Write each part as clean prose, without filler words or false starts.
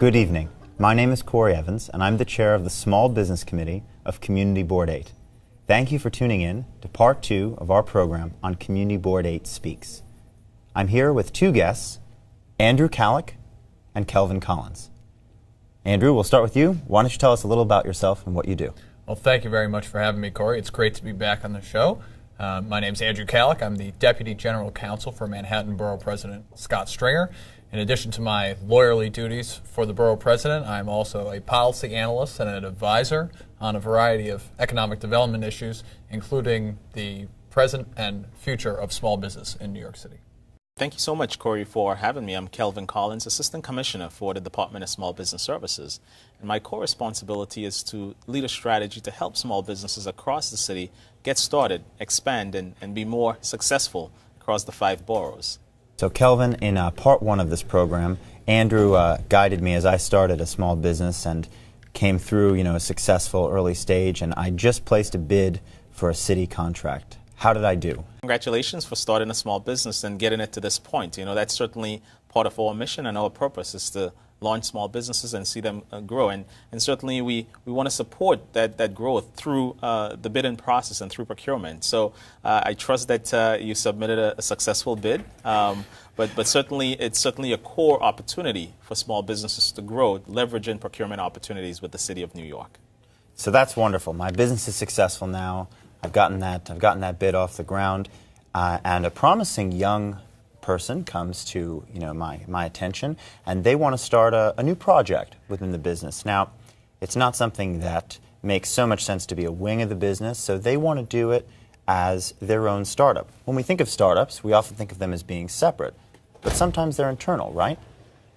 Good evening. My name is Cory Evans, and I'm the chair of the Small Business Committee of Community Board 8. Thank you for tuning in to Part 2 of our program on Community Board 8 Speaks. I'm here with two guests, Andrew Kalloch and Kelvin Collins. Andrew, we'll start with you. Why don't you tell us a little about yourself and what you do? Well, thank you very much for having me, Cory. It's great to be back on the show. My name's Andrew Kalloch. I'm the Deputy General Counsel for Manhattan Borough President Scott Stringer. In addition to my lawyerly duties for the Borough President, I'm also a policy analyst and an advisor on a variety of economic development issues, including the present and future of small business in New York City. Thank you so much, Cory, for having me. I'm Kelvin Collins, Assistant Commissioner for the Department of Small Business Services. And my core responsibility is to lead a strategy to help small businesses across the city get started, expand, and be more successful across the 5 boroughs. So Kelvin, in part 1 of this program, Andrew guided me as I started a small business and came through, a successful early stage, and I just placed a bid for a city contract. How did I do? Congratulations for starting a small business and getting it to this point. That's certainly part of our mission and our purpose is to launch small businesses and see them grow. And certainly we want to support that growth through the bidding process and through procurement. So I trust that you submitted a successful bid. But certainly it's certainly a core opportunity for small businesses to grow, leveraging procurement opportunities with the City of New York. So that's wonderful. My business is successful now. I've gotten that bid off the ground, and a promising young person comes to my attention, and they want to start a new project within the business. Now, it's not something that makes so much sense to be a wing of the business, so they want to do it as their own startup. When we think of startups, we often think of them as being separate, but sometimes they're internal, right?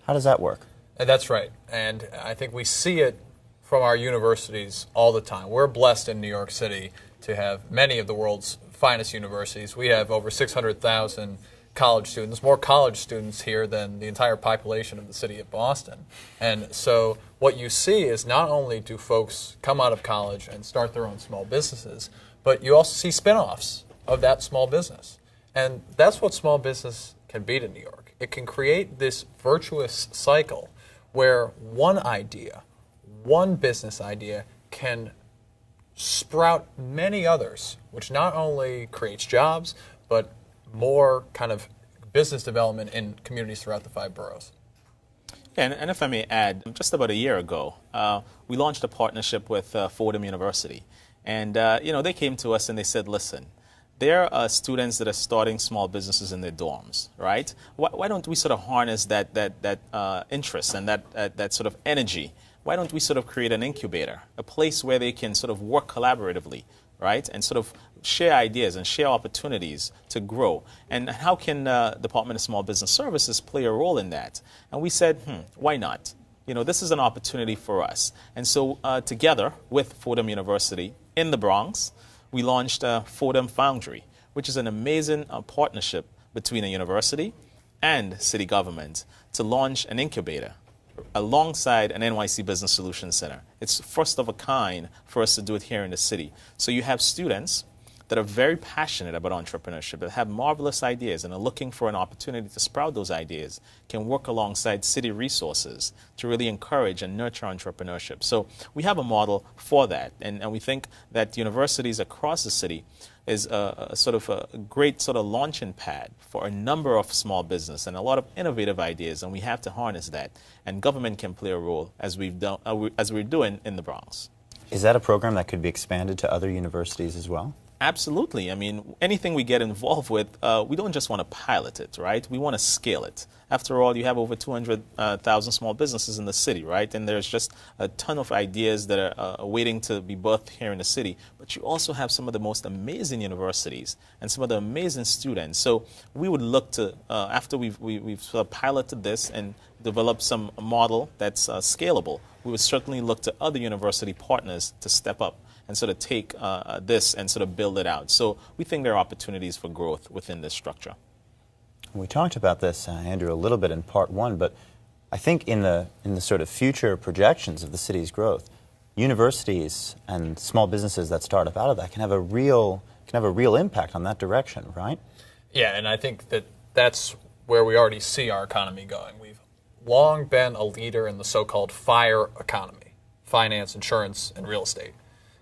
How does that work? That's right, and I think we see it from our universities all the time. We're blessed in New York City to have many of the world's finest universities. We have over 600,000 college students, more college students here than the entire population of the city of Boston. And so what you see is not only do folks come out of college and start their own small businesses, but you also see spin-offs of that small business. And that's what small business can be to New York. It can create this virtuous cycle where one idea, one business idea can sprout many others, which not only creates jobs, but more kind of business development in communities throughout the 5 boroughs. And if I may add, just about a year ago, we launched a partnership with Fordham University. And, they came to us and they said, listen, there are students that are starting small businesses in their dorms, right? Why don't we sort of harness that interest and that sort of energy? Why don't we sort of create an incubator, a place where they can sort of work collaboratively, right, and sort of share ideas and share opportunities to grow? And how can Department of Small Business Services play a role in that? And we said, why not? This is an opportunity for us. And so together with Fordham University in the Bronx, we launched Fordham Foundry, which is an amazing partnership between a university and city government to launch an incubator alongside an NYC Business Solutions Center. It's first of a kind for us to do it here in the city. So you have students that are very passionate about entrepreneurship, that have marvelous ideas and are looking for an opportunity to sprout those ideas, can work alongside city resources to really encourage and nurture entrepreneurship. So we have a model for that, and we think that universities across the city is a sort of a great sort of launching pad for a number of small business and a lot of innovative ideas, and we have to harness that. And government can play a role as we're doing in the Bronx. Is that a program that could be expanded to other universities as well? Absolutely. I mean, anything we get involved with, we don't just want to pilot it, right? We want to scale it. After all, you have over 200,000 small businesses in the city, right? And there's just a ton of ideas that are waiting to be birthed here in the city. But you also have some of the most amazing universities and some of the amazing students. So we would look to, after we've sort of piloted this and developed some model that's scalable, we would certainly look to other university partners to step up and sort of take this and sort of build it out. So we think there are opportunities for growth within this structure. We talked about this, Andrew, a little bit in part 1, but I think in the sort of future projections of the city's growth, universities and small businesses that start up out of that can have a real impact on that direction, right? Yeah, and I think that's where we already see our economy going. long been a leader in the so-called FIRE economy, finance, insurance, and real estate.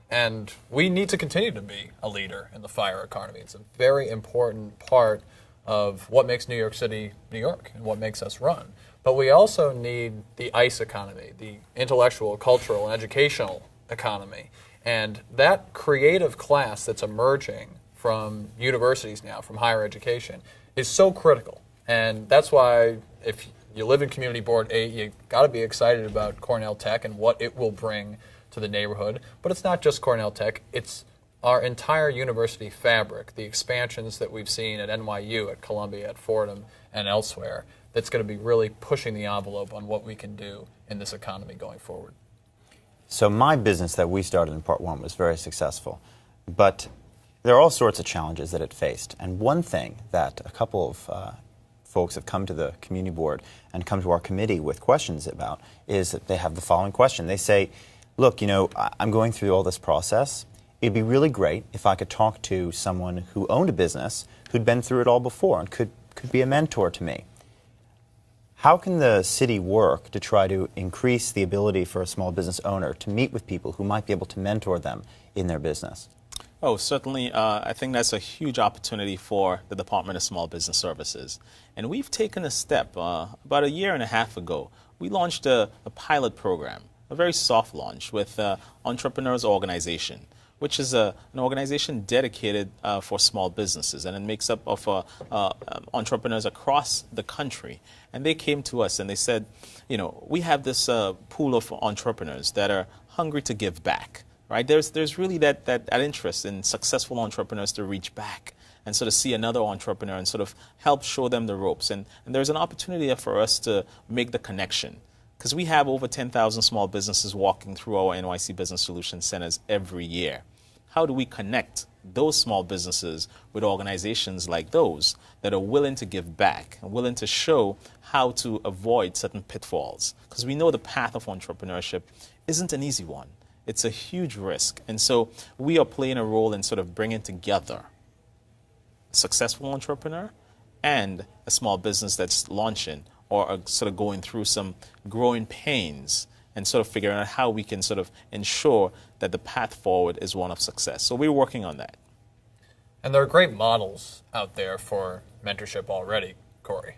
And we need to continue to be a leader in the FIRE economy. It's a very important part of what makes New York City New York and what makes us run. But we also need the ICE economy, the intellectual, cultural, and educational economy. And that creative class that's emerging from universities now, from higher education, is so critical. And that's why if you live in Community Board 8, you got to be excited about Cornell Tech and what it will bring to the neighborhood. But it's not just Cornell Tech, it's our entire university fabric, the expansions that we've seen at NYU, at Columbia, at Fordham, and elsewhere, that's going to be really pushing the envelope on what we can do in this economy going forward. So my business that we started in Part 1 was very successful, but there are all sorts of challenges that it faced. And one thing that a couple of folks have come to the community board and come to our committee with questions about is that they have the following question. They say, look, I'm going through all this process. It'd be really great if I could talk to someone who owned a business who'd been through it all before and could be a mentor to me. How can the city work to try to increase the ability for a small business owner to meet with people who might be able to mentor them in their business? Oh, certainly. I think that's a huge opportunity for the Department of Small Business Services. And we've taken a step. About a year and a half ago, we launched a pilot program, a very soft launch with Entrepreneurs Organization, which is an organization dedicated for small businesses, and it makes up of entrepreneurs across the country. And they came to us and they said, we have this pool of entrepreneurs that are hungry to give back. Right? There's really that interest in successful entrepreneurs to reach back and sort of see another entrepreneur and sort of help show them the ropes. And there's an opportunity there for us to make the connection, because we have over 10,000 small businesses walking through our NYC Business Solutions Centers every year. How do we connect those small businesses with organizations like those that are willing to give back and willing to show how to avoid certain pitfalls? Because we know the path of entrepreneurship isn't an easy one. It's a huge risk. And so we are playing a role in sort of bringing together a successful entrepreneur and a small business that's launching or are sort of going through some growing pains and sort of figuring out how we can sort of ensure that the path forward is one of success. So we're working on that. And there are great models out there for mentorship already, Cory.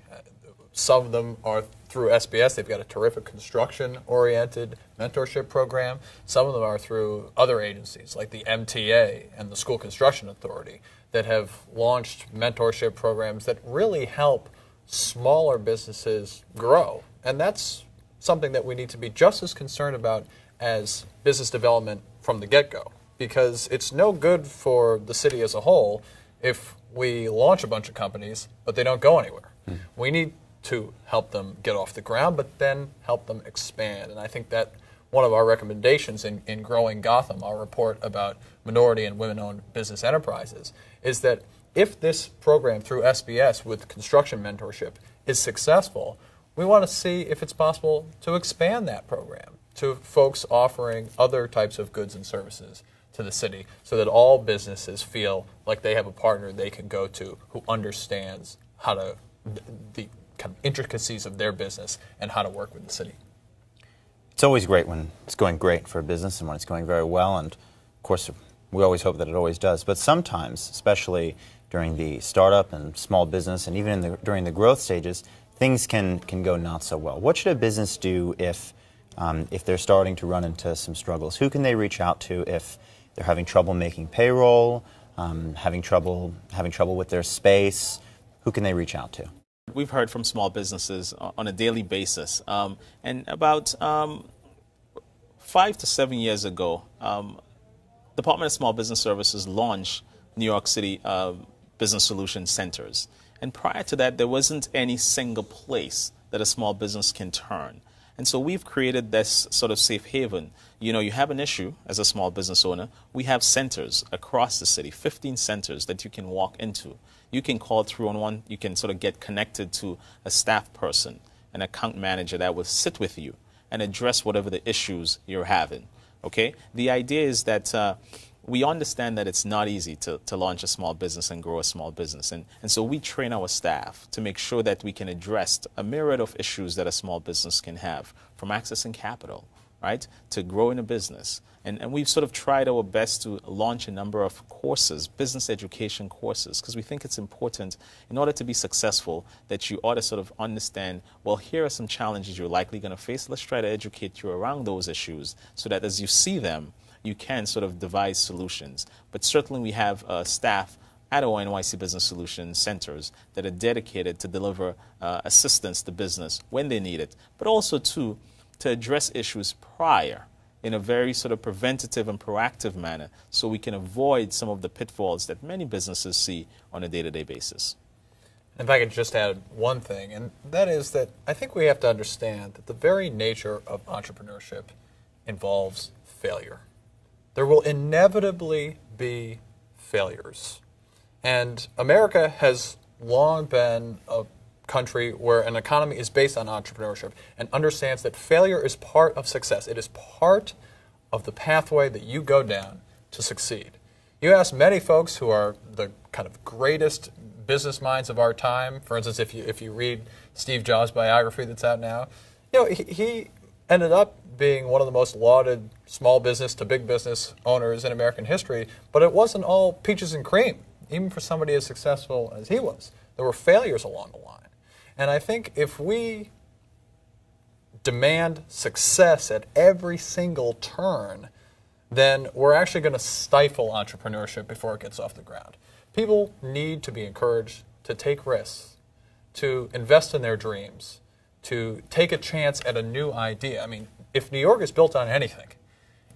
Some of them are through SBS. They've got a terrific construction-oriented mentorship program. Some of them are through other agencies like the MTA and the School Construction Authority that have launched mentorship programs that really help smaller businesses grow. And that's something that we need to be just as concerned about as business development from the get-go, because it's no good for the city as a whole if we launch a bunch of companies but they don't go anywhere. We need to help them get off the ground, but then help them expand. And I think that one of our recommendations in Growing Gotham, our report about minority and women-owned business enterprises, is that if this program through SBS with construction mentorship is successful, we want to see if it's possible to expand that program to folks offering other types of goods and services to the city, so that all businesses feel like they have a partner they can go to who understands how to the kind of intricacies of their business and how to work with the city. It's always great when it's going great for a business and when it's going very well, and of course we always hope that it always does. But sometimes, especially during the startup and small business and even during the growth stages, things can go not so well. What should a business do if they're starting to run into some struggles? Who can they reach out to if they're having trouble making payroll, having trouble with their space? Who can they reach out to? We've heard from small businesses on a daily basis. And about 5 to 7 years ago, Department of Small Business Services launched New York City Business Solution Centers. And prior to that, there wasn't any single place that a small business can turn. And so we've created this sort of safe haven. You have an issue as a small business owner. We have centers across the city, 15 centers that you can walk into. You can call through on one. You can sort of get connected to a staff person, an account manager that will sit with you and address whatever the issues you're having. Okay? The idea is that we understand that it's not easy to launch a small business and grow a small business. And so we train our staff to make sure that we can address a myriad of issues that a small business can have, from accessing capital, right, to growing a business. And we've sort of tried our best to launch a number of courses, business education courses, because we think it's important in order to be successful that you ought to sort of understand, well, here are some challenges you're likely going to face. Let's try to educate you around those issues so that as you see them, you can sort of devise solutions. But certainly we have staff at our NYC Business Solutions centers that are dedicated to deliver assistance to business when they need it, but also, too, to address issues prior in a very sort of preventative and proactive manner so we can avoid some of the pitfalls that many businesses see on a day-to-day basis. If I could just add one thing, and that is that I think we have to understand that the very nature of entrepreneurship involves failure. There will inevitably be failures. And America has long been a country where an economy is based on entrepreneurship and understands that failure is part of success. It is part of the pathway that you go down to succeed. You ask many folks who are the kind of greatest business minds of our time, for instance, if you read Steve Jobs' biography that's out now, he ended up being one of the most lauded small business to big business owners in American history, but it wasn't all peaches and cream, even for somebody as successful as he was. There were failures along the line. And I think if we demand success at every single turn, then we're actually going to stifle entrepreneurship before it gets off the ground. People need to be encouraged to take risks, to invest in their dreams, to take a chance at a new idea. I mean, if New York is built on anything,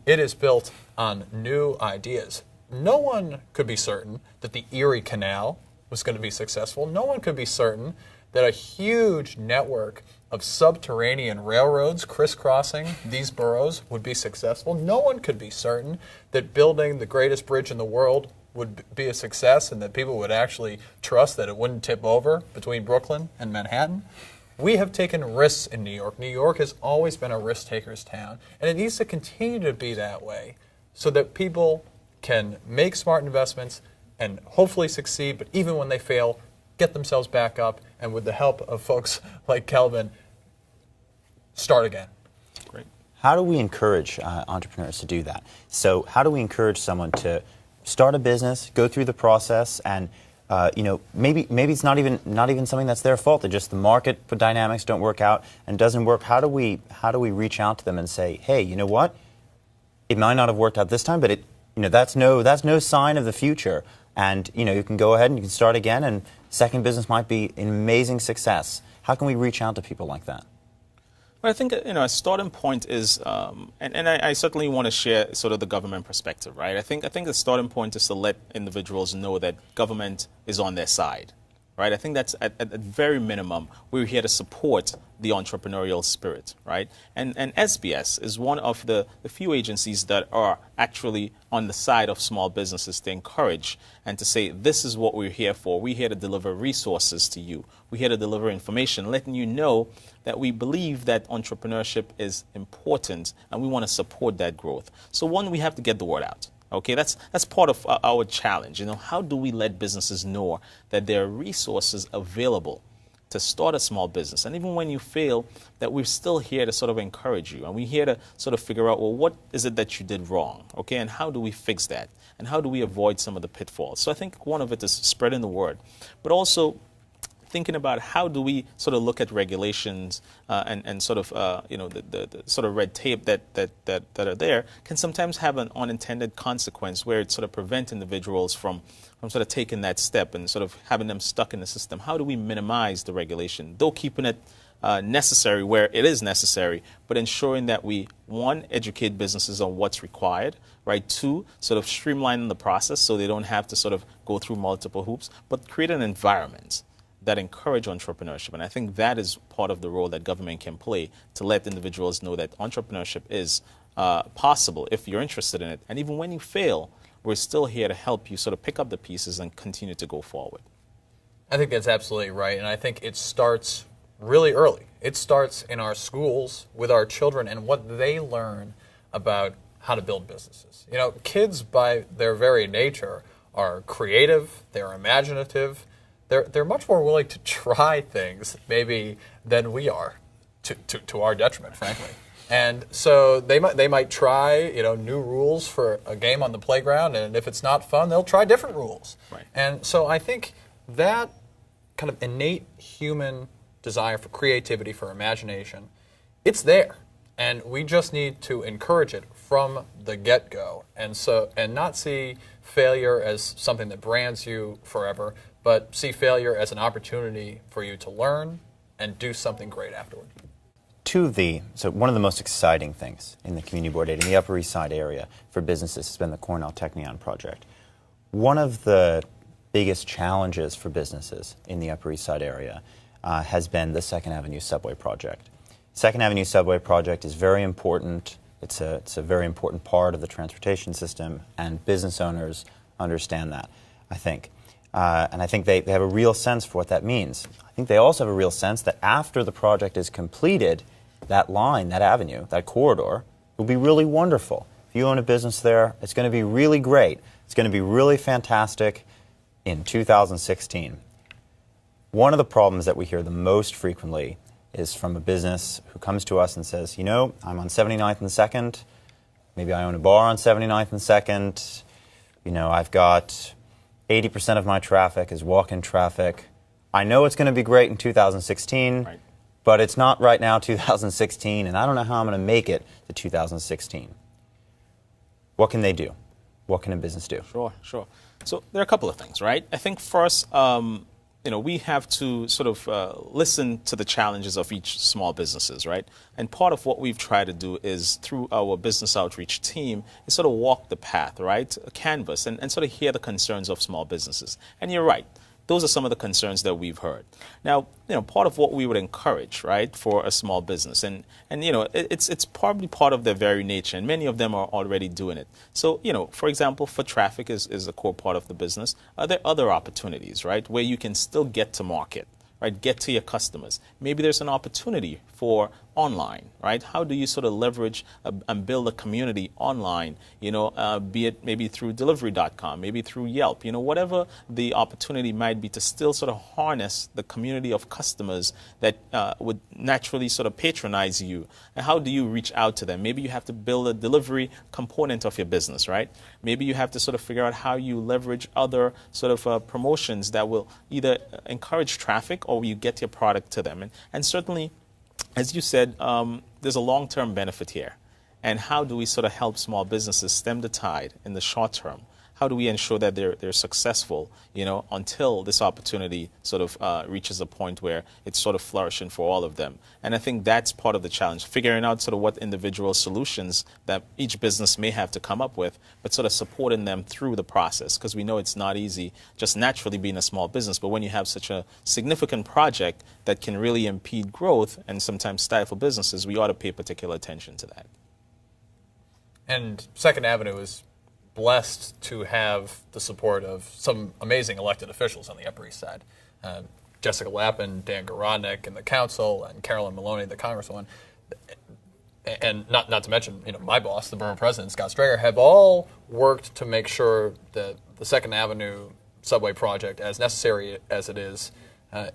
it is built on new ideas. No one could be certain that the Erie Canal was going to be successful. No one could be certain that a huge network of subterranean railroads crisscrossing these boroughs would be successful. No one could be certain that building the greatest bridge in the world would be a success and that people would actually trust that it wouldn't tip over between Brooklyn and Manhattan. We have taken risks in New York. New York has always been a risk-taker's town, and it needs to continue to be that way so that people can make smart investments and hopefully succeed, but even when they fail, get themselves back up, and with the help of folks like Kelvin, start again. Great. How do we encourage entrepreneurs to do that? So how do we encourage someone to start a business, go through the process, and maybe it's not even something that's their fault. They're just the market dynamics don't work out and doesn't work. How do we reach out to them and say, hey, you know what? It might not have worked out this time, but that's no sign of the future. And you can go ahead and you can start again, and second business might be an amazing success. How can we reach out to people like that? Well, I think a starting point is, and I certainly want to share sort of the government perspective, right? I think the starting point is to let individuals know that government is on their side, right? I think that's at very minimum, we're here to support the entrepreneurial spirit, right? And SBS is one of the few agencies that are actually on the side of small businesses to encourage and to say, this is what we're here for. We're here to deliver resources to you. We're here to deliver information, letting you know that we believe that entrepreneurship is important and we want to support that growth. So one, we have to get the word out. Okay, that's part of our challenge. How do we let businesses know that there are resources available to start a small business? And even when you fail, that we're still here to sort of encourage you. And we're here to sort of figure out, well, what is it that you did wrong? Okay, and how do we fix that? And how do we avoid some of the pitfalls? So I think one of it is spreading the word, but also thinking about how do we sort of look at regulations and sort of the sort of red tape that are there can sometimes have an unintended consequence where it sort of prevents individuals from sort of taking that step and sort of having them stuck in the system. How do we minimize the regulation, though keeping it necessary where it is necessary, but ensuring that we, one, educate businesses on what's required, right? Two, sort of streamlining the process so they don't have to sort of go through multiple hoops, but create an environment that encourage entrepreneurship. And I think that is part of the role that government can play to let individuals know that entrepreneurship is possible if you're interested in it. And even when you fail, we're still here to help you sort of pick up the pieces and continue to go forward. I think that's absolutely right. And I think it starts really early. It starts in our schools with our children and what they learn about how to build businesses. You know, kids by their very nature are creative, they're imaginative, they're much more willing to try things maybe than we are, to our detriment, frankly. And so they might try, you know, new rules for a game on the playground, and if it's not fun, they'll try different rules. Right. And so I think that kind of innate human desire for creativity, for imagination, it's there. And we just need to encourage it from the get-go, and not see failure as something that brands you forever, but see failure as an opportunity for you to learn and do something great afterward. So one of the most exciting things in the Community Board 8 in the Upper East Side area for businesses has been the Cornell Technion project. One of the biggest challenges for businesses in the Upper East Side area has been the Second Avenue Subway project. Second Avenue Subway project is very important. It's a very important part of the transportation system, and business owners understand that, I think. And I think they have a real sense for what that means. I think they also have a real sense that after the project is completed, that line, that avenue, that corridor will be really wonderful. If you own a business there, it's going to be really great. It's going to be really fantastic in 2016. One of the problems that we hear the most frequently is from a business who comes to us and says, you know, I'm on 79th and 2nd. Maybe I own a bar on 79th and 2nd. You know, I've got 80% of my traffic is walk-in traffic. I know it's going to be great in 2016, right, but it's not right now 2016, and I don't know how I'm going to make it to 2016. What can they do? What can a business do? Sure. So there are a couple of things, right? I think first, we have to sort of listen to the challenges of each small businesses, right? And part of what we've tried to do is through our business outreach team is sort of walk the path, right? A canvas and sort of hear the concerns of small businesses. And you're right. Those are some of the concerns that we've heard. Now, part of what we would encourage, right, for a small business, and it's probably part of their very nature, and many of them are already doing it. So, for example, foot traffic is a core part of the business. Are there other opportunities, right, where you can still get to market, right, get to your customers? Maybe there's an opportunity for online, right? How do you sort of leverage and build a community online, be it maybe through delivery.com, maybe through Yelp, whatever the opportunity might be to still sort of harness the community of customers that would naturally sort of patronize you. And how do you reach out to them? Maybe you have to build a delivery component of your business, right? Maybe you have to sort of figure out how you leverage other sort of promotions that will either encourage traffic or you get your product to them. And certainly, as you said, there's a long-term benefit here. And how do we sort of help small businesses stem the tide in the short term? How do we ensure that they're successful, until this opportunity sort of reaches a point where it's sort of flourishing for all of them? And I think that's part of the challenge, figuring out sort of what individual solutions that each business may have to come up with, but sort of supporting them through the process, because we know it's not easy just naturally being a small business. But when you have such a significant project that can really impede growth and sometimes stifle businesses, we ought to pay particular attention to that. And Second Avenue is blessed to have the support of some amazing elected officials on the Upper East Side. Jessica Lappin, Dan Garodnick in the council, and Carolyn Maloney, the congresswoman, and not to mention my boss, the borough president, Scott Strager, have all worked to make sure that the Second Avenue subway project, as necessary as it is,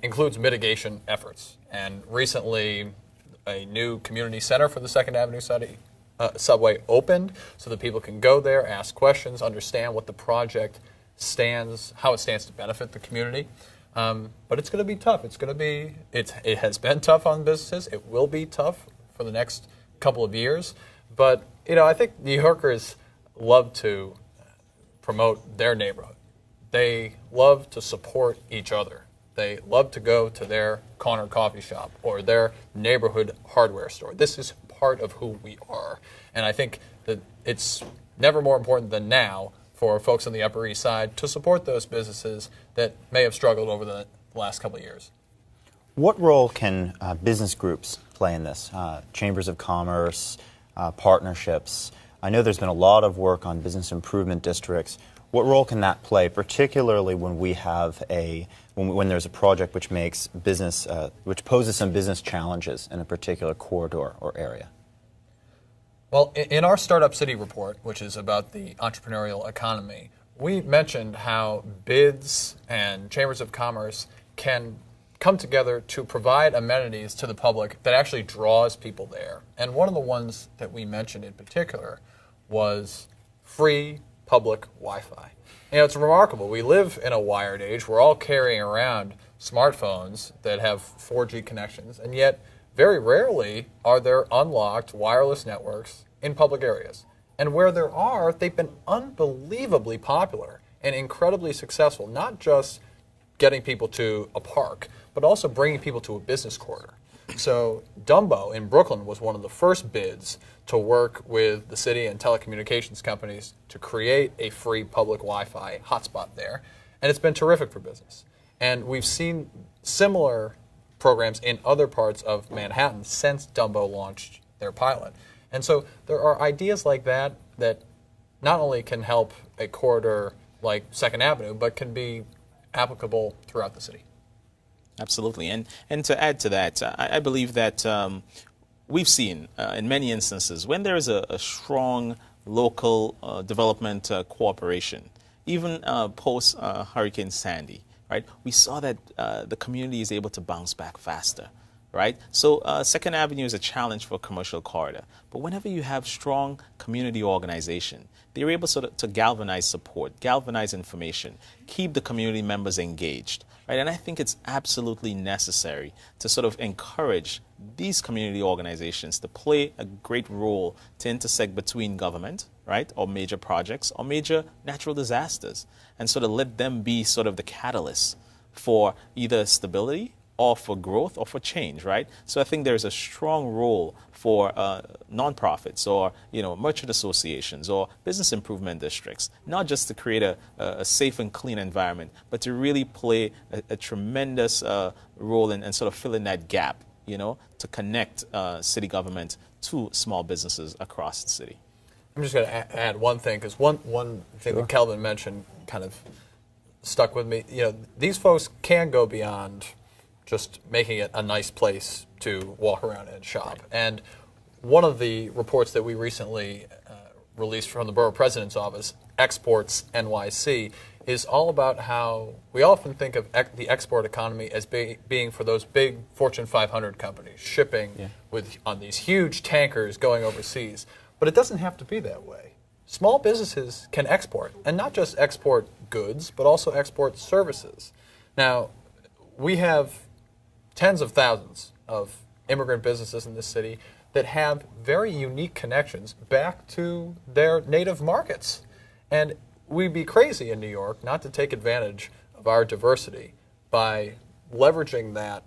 includes mitigation efforts. And recently, a new community center for the Second Avenue subway opened so that people can go there, ask questions, understand what the project how it stands to benefit the community. But it's going to be tough. It has been tough on businesses. It will be tough for the next couple of years. But, I think New Yorkers love to promote their neighborhood. They love to support each other. They love to go to their corner coffee shop or their neighborhood hardware store. This is part of who we are. And I think that it's never more important than now for folks on the Upper East Side to support those businesses that may have struggled over the last couple of years. What role can business groups play in this? Chambers of commerce, partnerships. I know there's been a lot of work on business improvement districts. What role can that play, particularly when we have when there's a project which makes business, which poses some business challenges in a particular corridor or area? Well, in our Startup City report, which is about the entrepreneurial economy, we mentioned how bids and chambers of commerce can come together to provide amenities to the public that actually draws people there. And one of the ones that we mentioned in particular was free public Wi-Fi. You know, it's remarkable. We live in a wired age. We're all carrying around smartphones that have 4G connections, and yet very rarely are there unlocked wireless networks in public areas. And where there are, they've been unbelievably popular and incredibly successful, not just getting people to a park, but also bringing people to a business corridor. So Dumbo in Brooklyn was one of the first bids to work with the city and telecommunications companies to create a free public Wi-Fi hotspot there. And it's been terrific for business. And we've seen similar programs in other parts of Manhattan since Dumbo launched their pilot. And so there are ideas like that that not only can help a corridor like 2nd Avenue, but can be applicable throughout the city. Absolutely. And to add to that, I believe that we've seen in many instances when there is a strong local development cooperation, even post Hurricane Sandy, right? We saw that the community is able to bounce back faster, right? So 2nd Avenue is a challenge for a commercial corridor. But whenever you have strong community organization, they're able to galvanize support, galvanize information, keep the community members engaged, right? And I think it's absolutely necessary to sort of encourage these community organizations to play a great role to intersect between government, right, or major projects or major natural disasters, and sort of let them be sort of the catalyst for either stability or for growth or for change, right? So I think there's a strong role for nonprofits or merchant associations or business improvement districts, not just to create a safe and clean environment, but to really play a tremendous role in sort of filling that gap, to connect city government to small businesses across the city. I'm just going to add one thing, because one thing that Kelvin mentioned kind of stuck with me. These folks can go beyond just making it a nice place to walk around and shop. Right. And one of the reports that we recently released from the Borough President's Office, Exports NYC, is all about how we often think of the export economy as being for those big Fortune 500 companies shipping on these huge tankers going overseas. But it doesn't have to be that way. Small businesses can export, and not just export goods, but also export services. Now, we have tens of thousands of immigrant businesses in this city that have very unique connections back to their native markets. And we'd be crazy in New York not to take advantage of our diversity by leveraging that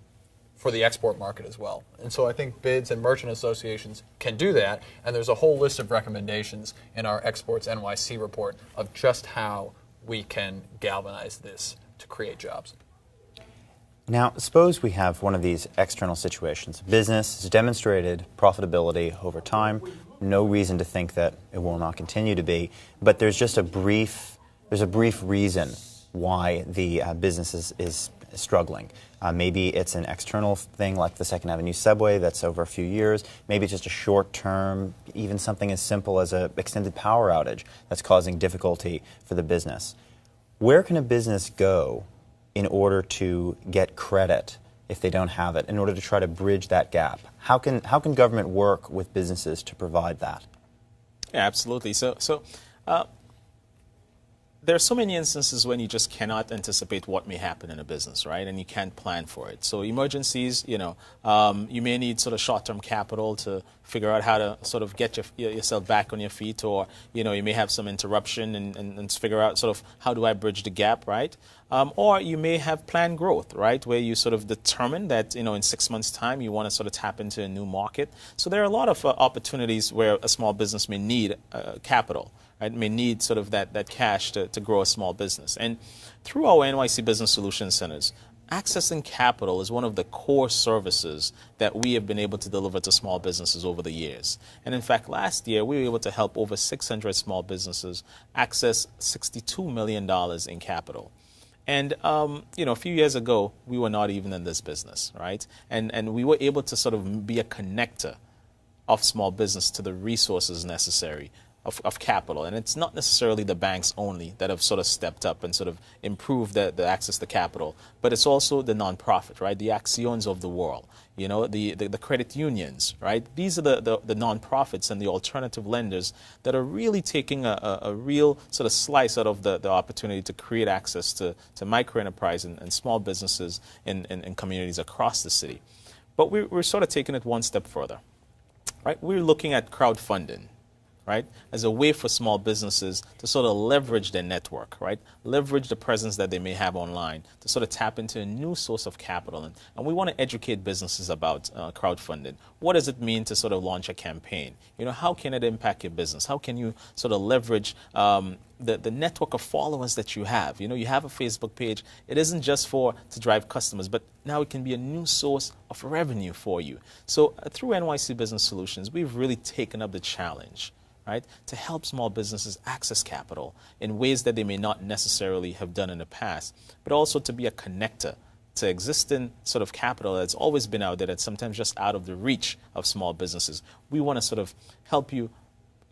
for the export market as well. And so I think bids and merchant associations can do that, and there's a whole list of recommendations in our Exports NYC report of just how we can galvanize this to create jobs. Now, suppose we have one of these external situations. Business has demonstrated profitability over time. No reason to think that it will not continue to be, but there's just a brief reason why the business is struggling. Maybe it's an external thing like the 2nd Avenue subway that's over a few years. Maybe it's just a short term, even something as simple as an extended power outage that's causing difficulty for the business. Where can a business go in order to get credit if they don't have it, in order to try to bridge that gap? How can government work with businesses to provide that? Yeah, absolutely. So there are so many instances when you just cannot anticipate what may happen in a business, right? And you can't plan for it. So emergencies, you may need sort of short-term capital to figure out how to sort of get yourself back on your feet, or, you may have some interruption and figure out sort of how do I bridge the gap, right? Or you may have planned growth, right, where you sort of determine that, in 6 months' time you want to sort of tap into a new market. So there are a lot of opportunities where a small business may need capital. Right, may need sort of that cash to grow a small business. And through our NYC Business Solutions Centers, accessing capital is one of the core services that we have been able to deliver to small businesses over the years. And in fact, last year, we were able to help over 600 small businesses access $62 million in capital. And, a few years ago, we were not even in this business, right? And we were able to sort of be a connector of small business to the resources necessary of capital. And it's not necessarily the banks only that have sort of stepped up and sort of improved the access to capital, but it's also the nonprofit, right? The Accions of the world, you know, the credit unions, right? These are the nonprofits and the alternative lenders that are really taking a real sort of slice out of the opportunity to create access to microenterprise and small businesses in communities across the city. But we're sort of taking it one step further, right? We're looking at crowdfunding, right, as a way for small businesses to sort of leverage their network, right, leverage the presence that they may have online to sort of tap into a new source of capital. And we want to educate businesses about crowdfunding. What does it mean to sort of launch a campaign? You know, how can it impact your business? How can you sort of leverage the network of followers that you have? You know, you have a Facebook page. It isn't just to drive customers, but now it can be a new source of revenue for you. So through NYC Business Solutions, we've really taken up the challenge, right, to help small businesses access capital in ways that they may not necessarily have done in the past, but also to be a connector to existing sort of capital that's always been out there that's sometimes just out of the reach of small businesses. We want to sort of help you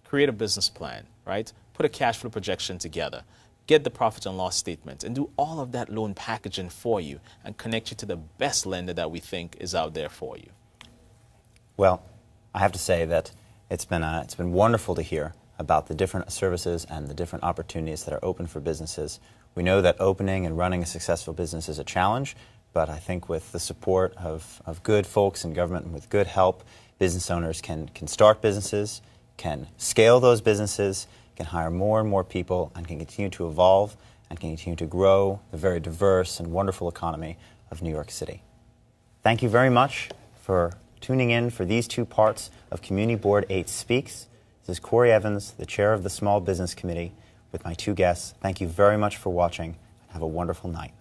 create a business plan, right, put a cash flow projection together, get the profit and loss statement, and do all of that loan packaging for you and connect you to the best lender that we think is out there for you. Well, I have to say that it's been wonderful to hear about the different services and the different opportunities that are open for businesses. We know that opening and running a successful business is a challenge, but I think with the support of good folks in government and with good help, business owners can start businesses, can scale those businesses, can hire more and more people, and can continue to evolve and can continue to grow the very diverse and wonderful economy of New York City. Thank you very much for tuning in for these two parts of Community Board 8 Speaks. This is Cory Evans, the chair of the Small Business Committee, with my two guests. Thank you very much for watching, and have a wonderful night.